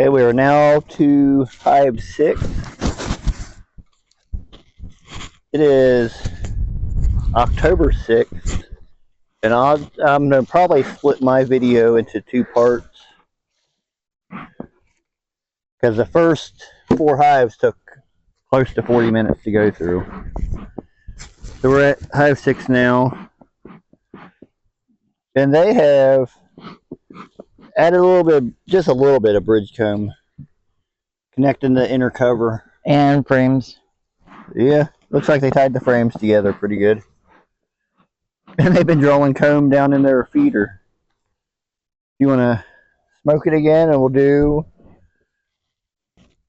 Okay, we are now to hive 6. It is October 6th, and I'm going to probably split my video into 2 parts because the first 4 hives took close to 40 minutes to go through. So we're at hive 6 now, and they have added a little bit, just a little bit of bridge comb connecting the inner cover and frames. Yeah, looks like they tied the frames together pretty good. And they've been drawing comb down in their feeder. You want to smoke it again, and we'll do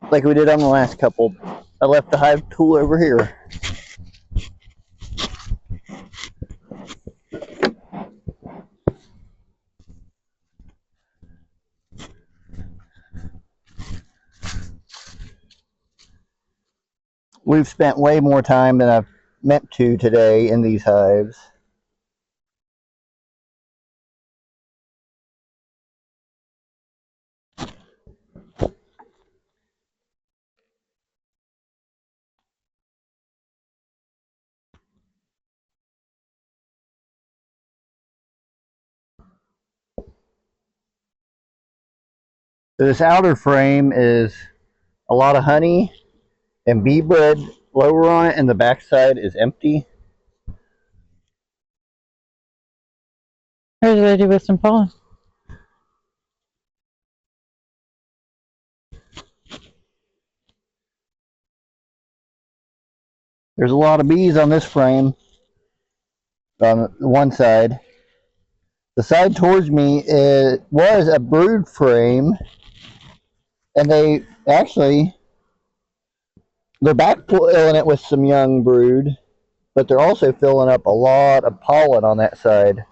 like we did on the last couple. I left the hive tool over here. We've spent way more time than I've meant to today in these hives. This outer frame is a lot of honey and bee bread lower on it, and the back side is empty. Here's what I do with some pollen. There's a lot of bees on this frame on one side. The side towards me was a brood frame, and they're back filling it with some young brood, but they're also filling up a lot of pollen on that side.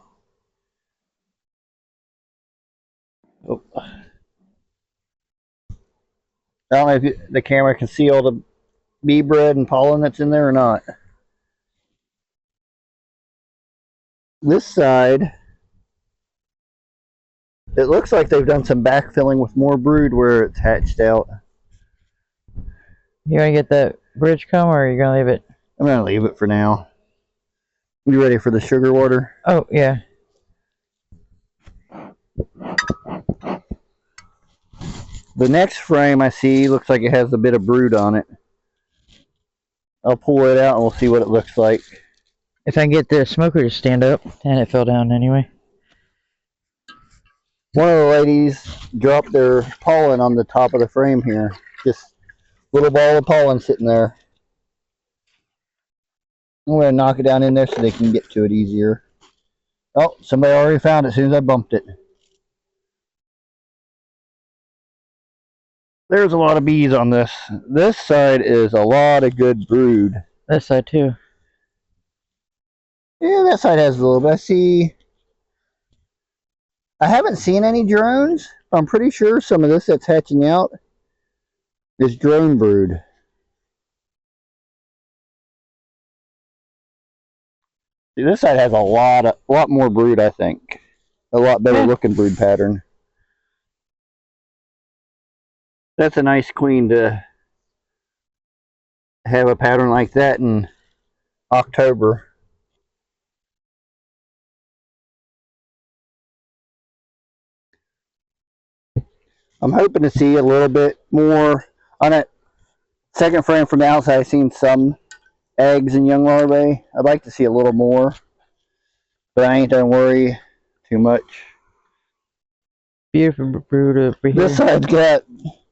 Oh. I don't know if the camera can see all the bee bread and pollen that's in there or not. This side, it looks like they've done some backfilling with more brood where it's hatched out. You want to get that bridge comb, or are you going to leave it? I'm going to leave it for now. You ready for the sugar water? Oh, yeah. The next frame I see looks like it has a bit of brood on it. I'll pull it out and we'll see what it looks like. If I can get the smoker to stand up, and it fell down anyway. One of the ladies dropped their pollen on the top of the frame here. Just a little ball of pollen sitting there. I'm going to knock it down in there so they can get to it easier. Oh, somebody already found it as soon as I bumped it. There's a lot of bees on this. This side is a lot of good brood. This side too. Yeah, that side has a little bit. I haven't seen any drones. I'm pretty sure some of this that's hatching out is drone brood. See, this side has a lot more brood, I think. A lot better looking brood pattern. That's a nice queen to have a pattern like that in October. I'm hoping to see a little bit more on that second frame from the outside. I've seen some eggs and young larvae. I'd like to see a little more, but I ain't gonna worry too much. Beautiful brood over here. This side's got,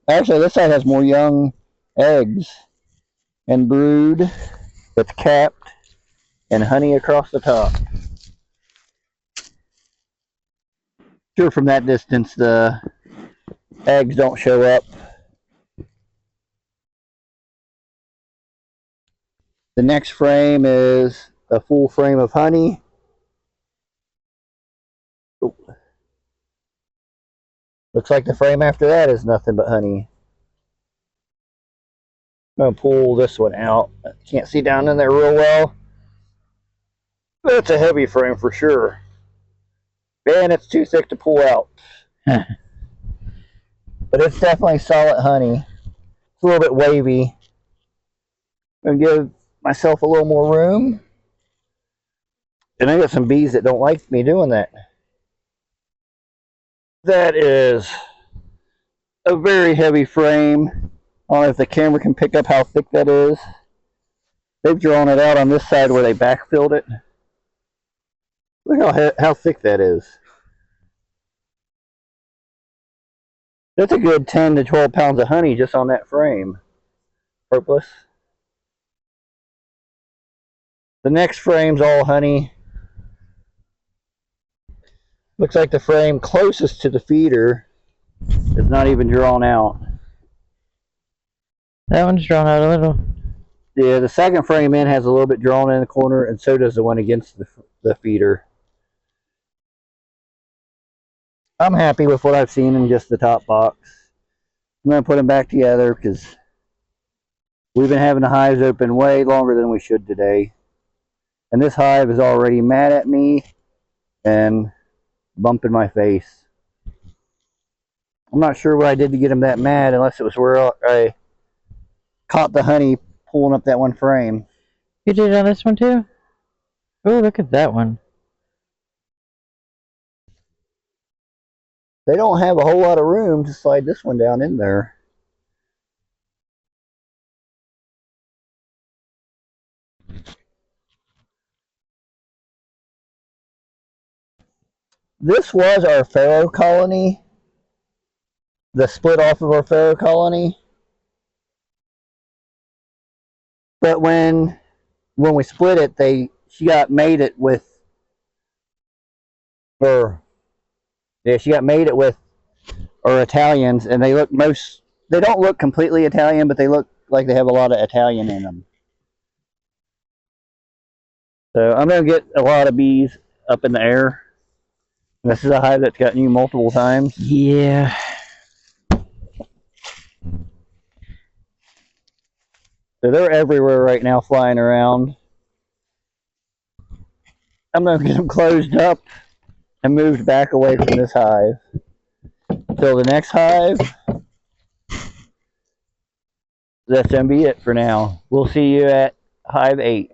actually this side has more young eggs and brood that's capped and honey across the top. Sure, from that distance the eggs don't show up. The next frame is a full frame of honey. Ooh. Looks like the frame after that is nothing but honey. I'm going to pull this one out. Can't see down in there real well. That's a heavy frame for sure. And it's too thick to pull out. But but it's definitely solid honey. It's a little bit wavy. I'm gonna give myself a little more room. And I got some bees that don't like me doing that. That is a very heavy frame. I don't know if the camera can pick up how thick that is. They've drawn it out on this side where they backfilled it. Look how thick that is. That's a good 10 to 12 pounds of honey just on that frame. Purpless. The next frame's all honey. Looks like the frame closest to the feeder is not even drawn out. That one's drawn out a little. Yeah, the second frame in has a little bit drawn in the corner, and so does the one against the feeder. I'm happy with what I've seen in just the top box. I'm going to put them back together because we've been having the hives open way longer than we should today. And this hive is already mad at me and bumping my face. I'm not sure what I did to get him that mad, unless it was where I caught the honey pulling up that one frame. You did it on this one too? Oh, look at that one. They don't have a whole lot of room to slide this one down in there. This was our Pharaoh colony. The split off of our Pharaoh colony. But when we split it, she got mated with, she got mated with our Italians, and they don't look completely Italian, but they look like they have a lot of Italian in them. So I'm going to get a lot of bees up in the air. This is a hive that's gotten you multiple times. Yeah. So they're everywhere right now, flying around. I'm going to get them closed up and moved back away from this hive. Till the next hive, that's going to be it for now. We'll see you at hive 8.